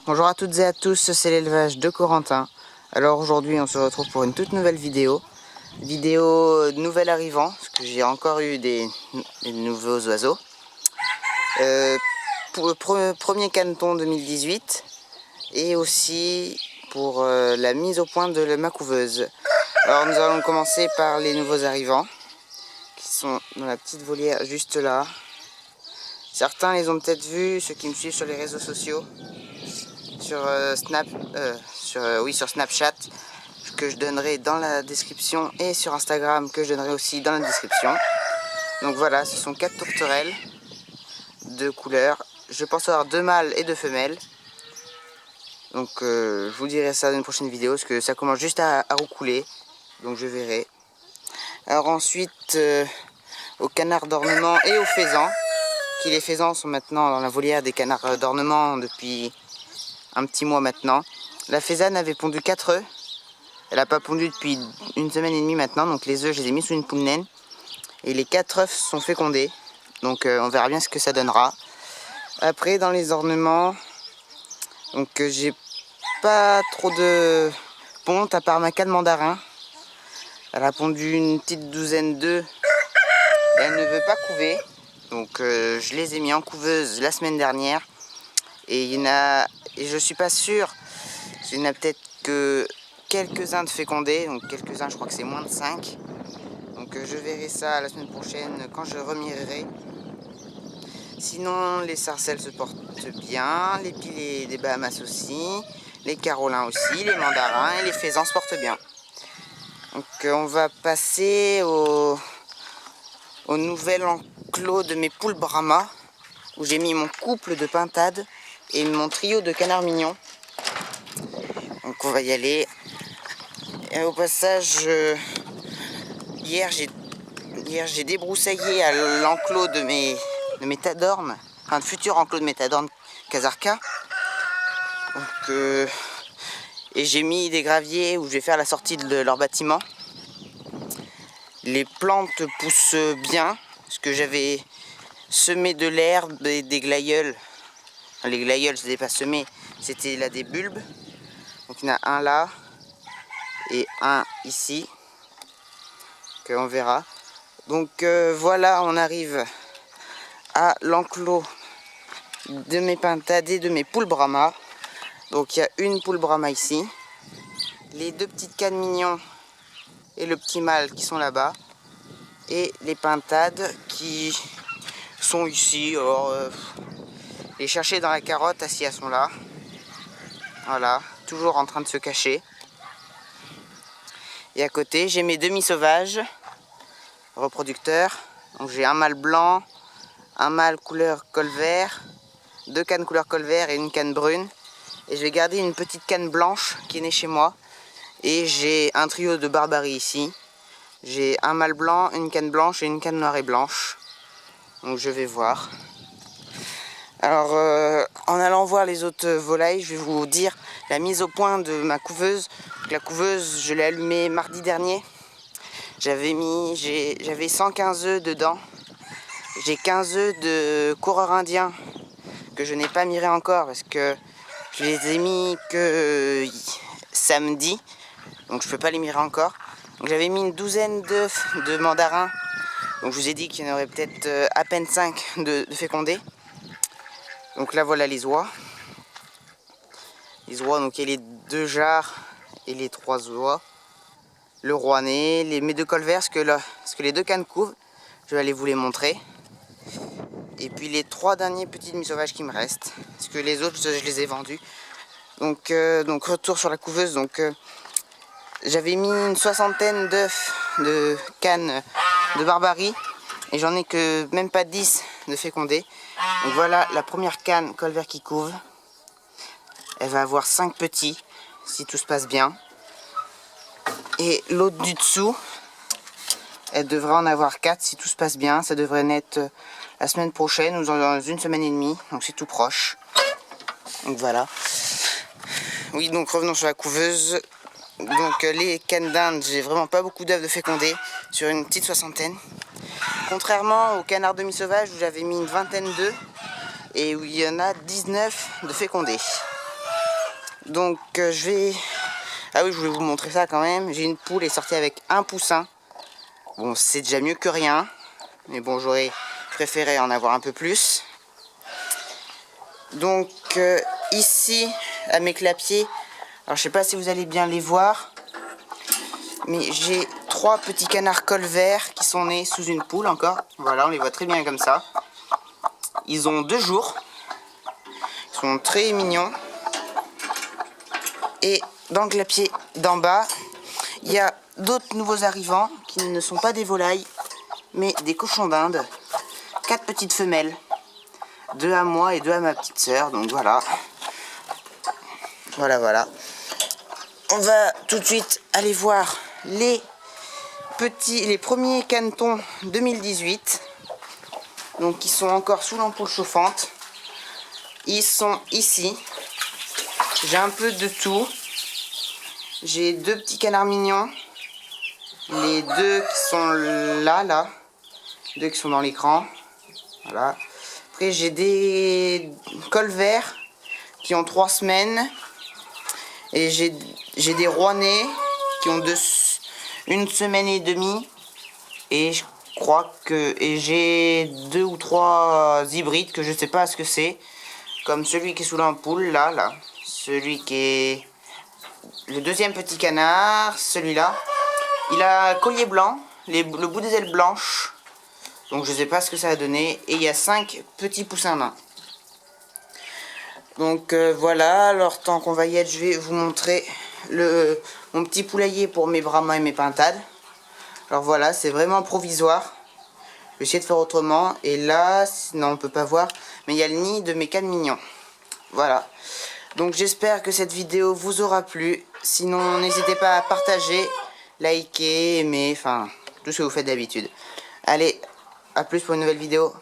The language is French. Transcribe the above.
Bonjour à toutes et à tous, c'est l'élevage de Corentin. Alors aujourd'hui on se retrouve pour une toute nouvelle vidéo. Vidéo nouvel arrivant, parce que j'ai encore eu des nouveaux oiseaux. Pour le premier caneton 2018 et aussi pour la mise au point de ma couveuse. Alors nous allons commencer par les nouveaux arrivants qui sont dans la petite volière juste là. Certains les ont peut-être vus, ceux qui me suivent sur les réseaux sociaux. Sur Snapchat que je donnerai dans la description et sur Instagram que je donnerai aussi dans la description. Donc voilà, ce sont 4 tourterelles de couleurs. Je pense avoir 2 mâles et 2 femelles. Donc je vous dirai ça dans une prochaine vidéo parce que ça commence juste à roucouler. Donc je verrai. Alors ensuite aux canards d'ornement et aux faisans. Les faisans sont maintenant dans la volière des canards d'ornement depuis un petit mois maintenant. La faisane avait pondu 4 œufs. Elle n'a pas pondu depuis une semaine et demie maintenant. Donc les œufs, je les ai mis sous une poule naine. Et les 4 œufs sont fécondés. Donc on verra bien ce que ça donnera. Après dans les ornements, donc j'ai pas trop de ponte à part ma canne mandarin. Elle a pondu une petite douzaine d'œufs. Et elle ne veut pas couver. Donc je les ai mis en couveuse la semaine dernière. Et il y en a, et je suis pas sûr, il y en a peut-être que quelques-uns de fécondés, donc quelques-uns, je crois que c'est moins de 5. Donc je verrai ça la semaine prochaine quand je remirerai. Sinon les sarcelles se portent bien, les pilets des Bahamas aussi, les carolins aussi, les mandarins et les faisans se portent bien. Donc on va passer au nouvel enclos de mes poules Brahma, où j'ai mis mon couple de pintades et mon trio de canards mignons. Donc on va y aller. Et au passage, hier j'ai débroussaillé à l'enclos de mes tadornes, enfin de futur enclos de mes tadornes Kazarka. Donc, et j'ai mis des graviers où je vais faire la sortie de leur bâtiment. Les plantes poussent bien, parce que j'avais semé de l'herbe et des glaïeuls. Les glaïeuls, je ne les ai pas semés, c'était là des bulbes. Donc il y en a un là et un ici, qu'on verra. Donc voilà, on arrive à l'enclos de mes pintades et de mes poules Brahma. Donc il y a une poule Brahma ici, les 2 petites cannes mignons et le petit mâle qui sont là-bas, et les pintades qui sont ici. Alors les chercher dans la carotte, assis elles sont là. Voilà, toujours en train de se cacher. Et à côté, j'ai mes demi-sauvages reproducteurs. Donc j'ai un mâle blanc, un mâle couleur col vert, 2 cannes couleur col vert et une canne brune. Et je vais garder une petite canne blanche qui est née chez moi. Et j'ai un trio de barbarie ici. J'ai un mâle blanc, une canne blanche et une canne noire et blanche. Donc je vais voir. Alors en allant voir les autres volailles, je vais vous dire la mise au point de ma couveuse. La couveuse, je l'ai allumée mardi dernier. J'avais 115 œufs dedans. J'ai 15 œufs de coureur indien que je n'ai pas miré encore parce que je les ai mis que samedi. Donc je peux pas les mirer encore. Donc j'avais mis une douzaine d'œufs de mandarins. Donc je vous ai dit qu'il y en aurait peut-être à peine 5 de fécondés. Donc là voilà les oies. Les oies, donc il y a les 2 jarres et les 3 oies. Le rouennais, mes 2 cols verts, parce que les 2 cannes couvrent. Je vais aller vous les montrer. Et puis les 3 derniers petits demi-sauvages qui me restent. Parce que les autres, je les ai vendus. Donc retour sur la couveuse. Donc j'avais mis une 60aine d'œufs de cannes de barbarie. Et j'en ai que même pas 10 de fécondés. Donc voilà la première canne col vert qui couve. Elle va avoir 5 petits si tout se passe bien. Et l'autre du dessous, elle devrait en avoir 4 si tout se passe bien. Ça devrait naître la semaine prochaine ou dans une semaine et demie. Donc c'est tout proche. Donc voilà. Oui, donc revenons sur la couveuse. Donc les cannes d'Inde, j'ai vraiment pas beaucoup d'œufs de fécondés sur une petite 60aine. Contrairement aux canards demi-sauvages où j'avais mis une 20aine d'œufs et où il y en a 19 de fécondés. Donc je vais... Ah oui, je voulais vous montrer ça quand même. J'ai une poule, elle est sortie avec un poussin. Bon, c'est déjà mieux que rien. Mais bon, j'aurais préféré en avoir un peu plus. Donc ici, à mes clapiers, alors je sais pas si vous allez bien les voir, mais j'ai 3 petits canards colverts qui sont nés sous une poule encore. Voilà, on les voit très bien comme ça. Ils ont 2 jours. Ils sont très mignons. Et dans le clapier d'en bas, il y a d'autres nouveaux arrivants qui ne sont pas des volailles, mais des cochons d'Inde. 4 petites femelles. 2 à moi et 2 à ma petite sœur. Donc voilà. Voilà. On va tout de suite aller voir les premiers canetons 2018. Donc ils sont encore sous l'ampoule chauffante. Ils sont ici. J'ai un peu de tout. J'ai 2 petits canards mignons. Les 2 qui sont là. 2 qui sont dans l'écran. Voilà. Après j'ai des colverts qui ont 3 semaines. Et j'ai des rouennais qui ont 1 semaine et demie. Et je crois que... Et j'ai 2 ou 3 hybrides que je sais pas ce que c'est. Comme celui qui est sous l'ampoule, là. Celui qui est... Le deuxième petit canard, celui-là. Il a un collier blanc, le bout des ailes blanches. Donc je sais pas ce que ça a donné. Et il y a 5 petits poussins nains. Donc voilà, alors tant qu'on va y être, je vais vous montrer mon petit poulailler pour mes brahmas et mes pintades. Alors voilà, c'est vraiment provisoire. Je vais essayer de faire autrement. Et là, non, on peut pas voir, mais il y a le nid de mes cannes mignons. Voilà. Donc j'espère que cette vidéo vous aura plu. Sinon, n'hésitez pas à partager, liker, aimer, enfin, tout ce que vous faites d'habitude. Allez, à plus pour une nouvelle vidéo.